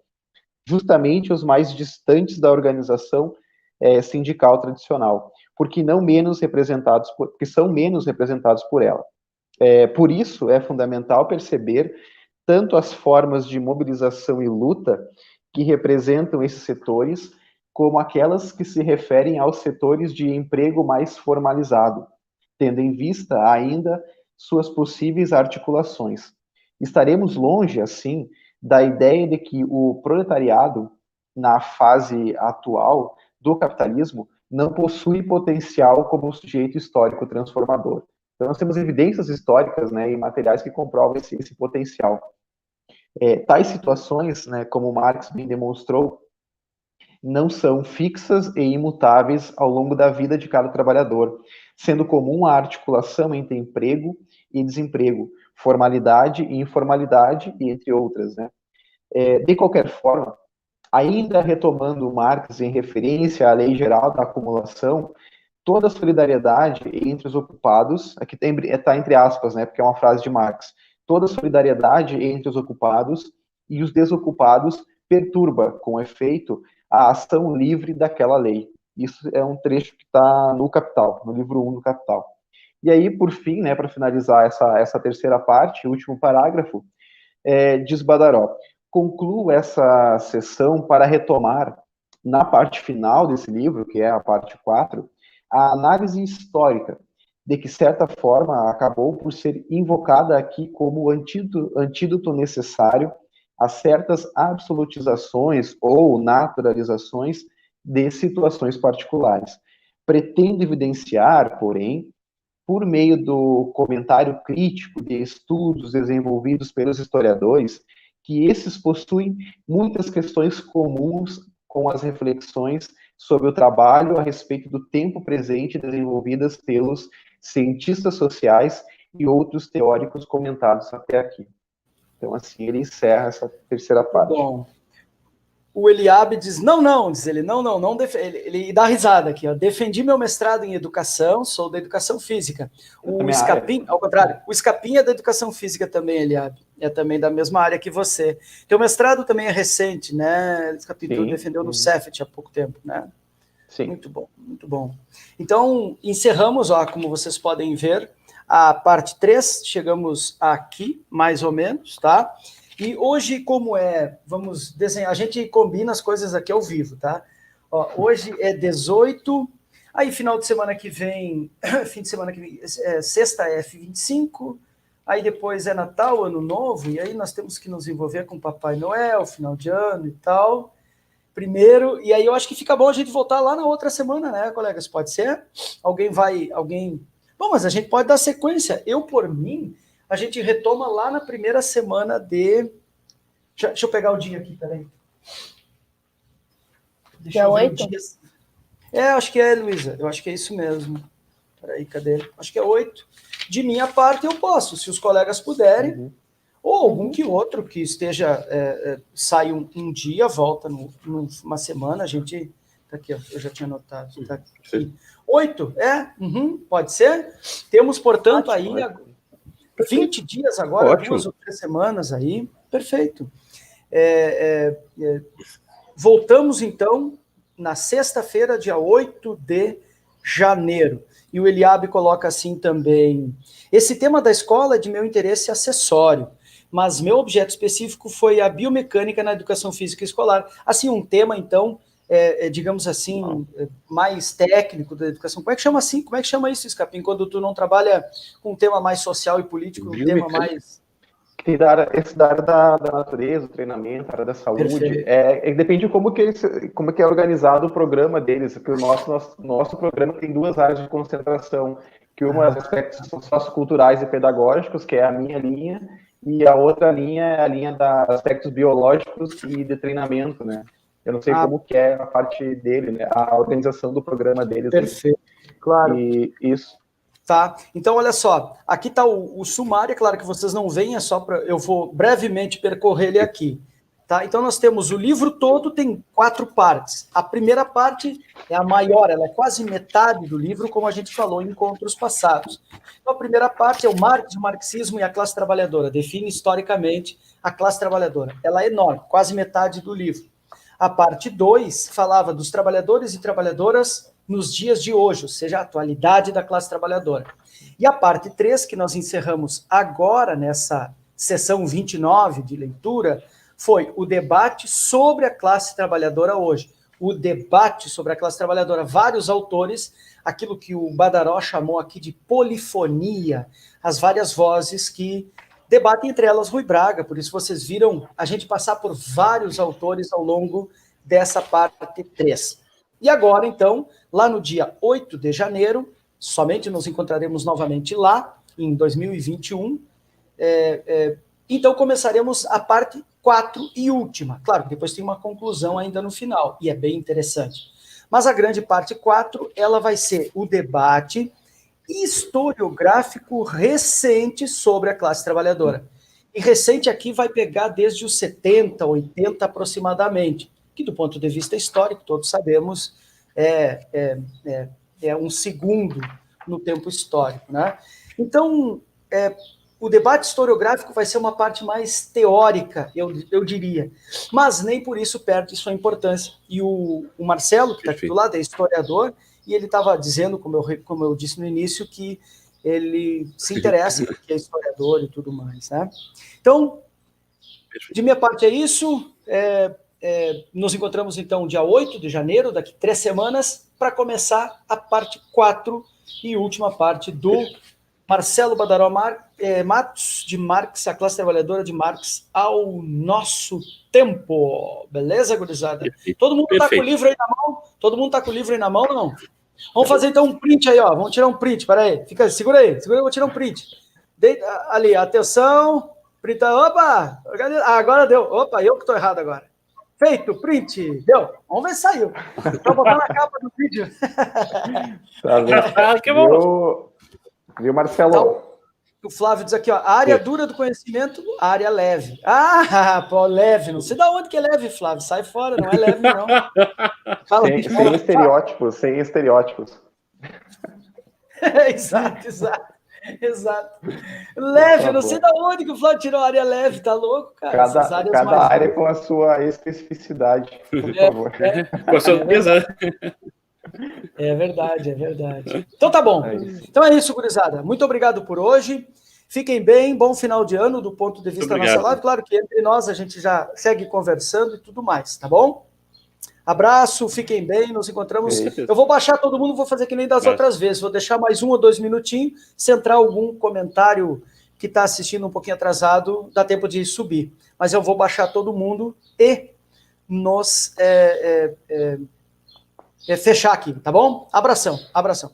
justamente os mais distantes da organização sindical tradicional, porque são menos representados por ela. Por isso, é fundamental perceber tanto as formas de mobilização e luta que representam esses setores, como aquelas que se referem aos setores de emprego mais formalizado, tendo em vista ainda suas possíveis articulações. Estaremos longe, assim, da ideia de que o proletariado, na fase atual do capitalismo, não possui potencial como sujeito histórico transformador. Então, nós temos evidências históricas, né, e materiais que comprovam esse potencial. Tais situações, né, como Marx bem demonstrou, não são fixas e imutáveis ao longo da vida de cada trabalhador, sendo comum a articulação entre emprego e desemprego, formalidade e informalidade, e entre outras, né. De qualquer forma, ainda retomando Marx em referência à Lei Geral da Acumulação, toda a solidariedade entre os ocupados, aqui está entre aspas, né, porque é uma frase de Marx, toda a solidariedade entre os ocupados e os desocupados perturba, com efeito, a ação livre daquela lei. Isso é um trecho que está no Capital, no livro 1 do Capital. E aí, por fim, né, para finalizar essa terceira parte, o último parágrafo, diz Badaró: concluo essa sessão para retomar, na parte final desse livro, que é a parte 4, a análise histórica, de que, certa forma, acabou por ser invocada aqui como antídoto necessário a certas absolutizações ou naturalizações de situações particulares. Pretendo evidenciar, porém, por meio do comentário crítico de estudos desenvolvidos pelos historiadores, que esses possuem muitas questões comuns com as reflexões sobre o trabalho a respeito do tempo presente desenvolvidas pelos cientistas sociais e outros teóricos comentados até aqui. Então, assim, ele encerra essa terceira parte.
Bom. O Eliabe diz, diz ele, não, ele dá risada aqui, ó, defendi meu mestrado em educação, sou da educação física. O Escapim, ao contrário, o Escapim é da educação física também, Eliabe, é também da mesma área que você. Teu mestrado também é recente, né, Escapim, tu defendeu no Cefet há pouco tempo, né?
Sim.
Muito bom, muito bom. Então, encerramos, ó, como vocês podem ver, a parte 3, chegamos aqui, mais ou menos, tá? E hoje, como vamos desenhar, a gente combina as coisas aqui ao vivo, tá? Ó, hoje é 18, aí final de semana que vem, sexta é F25, aí depois é Natal, Ano Novo, e aí nós temos que nos envolver com Papai Noel, final de ano e tal, primeiro, e aí eu acho que fica bom a gente voltar lá na outra semana, né, colegas? Pode ser? Bom, mas a gente pode dar sequência. Eu, por mim, a gente retoma lá na primeira semana de... Deixa eu pegar o dia aqui, peraí.
Dia 8?
Acho que é, Luísa. Eu acho que é isso mesmo. Peraí, cadê? Acho que é 8. De minha parte, eu posso, se os colegas puderem. Ou algum que outro que esteja... sai um dia, volta numa semana. A gente... Tá aqui, ó, eu já tinha anotado. Tá aqui. 8? Pode ser? Temos, portanto,
Ótimo,
aí 20 dias agora,
Ótimo.
2 ou 3 semanas aí. Perfeito. Voltamos, então, na sexta-feira, dia 8 de janeiro. E o Eliabe coloca assim também: esse tema da escola é de meu interesse acessório, mas meu objeto específico foi a biomecânica na educação física escolar. Assim, um tema, então, digamos assim, mais técnico da educação. Como é que chama assim? Como é que chama isso, Escapim, quando tu não trabalha com um tema mais social e político, um tema mais...
Tem esse da área da natureza, o treinamento, a área da saúde. Depende de como que é organizado o programa deles, porque o nosso programa tem 2 áreas de concentração, que uma é os aspectos socioculturais e pedagógicos, que é a minha linha, e a outra linha é a linha dos aspectos biológicos e de treinamento, né? Eu não sei como que é a parte dele, né? A organização do programa deles.
Perfeito, claro.
E isso.
Tá, então olha só, aqui está o sumário, é claro que vocês não veem, eu vou brevemente percorrer ele aqui, tá? Então nós temos o livro todo, tem 4 partes. A primeira parte é a maior, ela é quase metade do livro, como a gente falou em encontros passados. Então a primeira parte é o Marx, o marxismo e a classe trabalhadora, define historicamente a classe trabalhadora. Ela é enorme, quase metade do livro. A parte 2 falava dos trabalhadores e trabalhadoras nos dias de hoje, ou seja, a atualidade da classe trabalhadora. E a parte 3, que nós encerramos agora, nessa sessão 29 de leitura, foi o debate sobre a classe trabalhadora hoje. O debate sobre a classe trabalhadora, vários autores, aquilo que o Badaró chamou aqui de polifonia, as várias vozes que debatem, entre elas Rui Braga, por isso vocês viram a gente passar por vários autores ao longo dessa parte 3. E agora, então, lá no dia 8 de janeiro, somente nos encontraremos novamente lá, em 2021, então começaremos a parte 4 e última. Claro, depois tem uma conclusão ainda no final, e é bem interessante. Mas a grande parte 4, ela vai ser o debate historiográfico recente sobre a classe trabalhadora. E recente aqui vai pegar desde os 70, 80 aproximadamente, que do ponto de vista histórico, todos sabemos, é um segundo no tempo histórico, né? Então, o debate historiográfico vai ser uma parte mais teórica, eu diria, mas nem por isso perde sua importância. E o Marcelo, que está aqui do lado, é historiador, e ele estava dizendo, como eu disse no início, que ele se interessa, porque é historiador e tudo mais, né? Então, de minha parte é isso. Nos encontramos, então, dia 8 de janeiro, daqui 3 semanas, para começar a parte 4 e última parte do Marcelo Badaró Matos, de Marx, a classe trabalhadora de Marx ao nosso tempo. Beleza, gurizada? Todo mundo está com o livro aí na mão? Todo mundo está com o livro aí na mão ou não? Vamos fazer, então, um print aí, ó. Vamos tirar um print, peraí. Segura aí, eu vou tirar um print. Ali, atenção. Printa, opa! Agora deu. Opa, eu que estou errado agora. Feito, print. Deu. Vamos ver se saiu. Estou botando a capa do vídeo.
Tá vendo?
Que bom.
Viu, Marcelo?
O Flávio diz aqui, ó, a área dura do conhecimento, a área leve. Ah, pô, leve, não sei de onde que é leve, Flávio, sai fora, não é leve, não. Fala,
Sem estereótipos, sem estereótipos.
Exato. Leve, não sei de onde que o Flávio tirou a área leve, tá louco, cara?
Cada área com a sua especificidade, por favor.
Com a sua pesada.
É verdade. Então tá bom. Então é isso, gurizada. Muito obrigado por hoje. Fiquem bem, bom final de ano do ponto de vista da nossa live. Claro que entre nós a gente já segue conversando e tudo mais, tá bom? Abraço, fiquem bem, nos encontramos. Eu vou baixar todo mundo, vou fazer que nem das outras vezes. Vou deixar mais 1 ou 2 minutinhos. Se entrar algum comentário que está assistindo um pouquinho atrasado, dá tempo de subir. Mas eu vou baixar todo mundo e nos fechar aqui, tá bom? Abração.
Um abraço.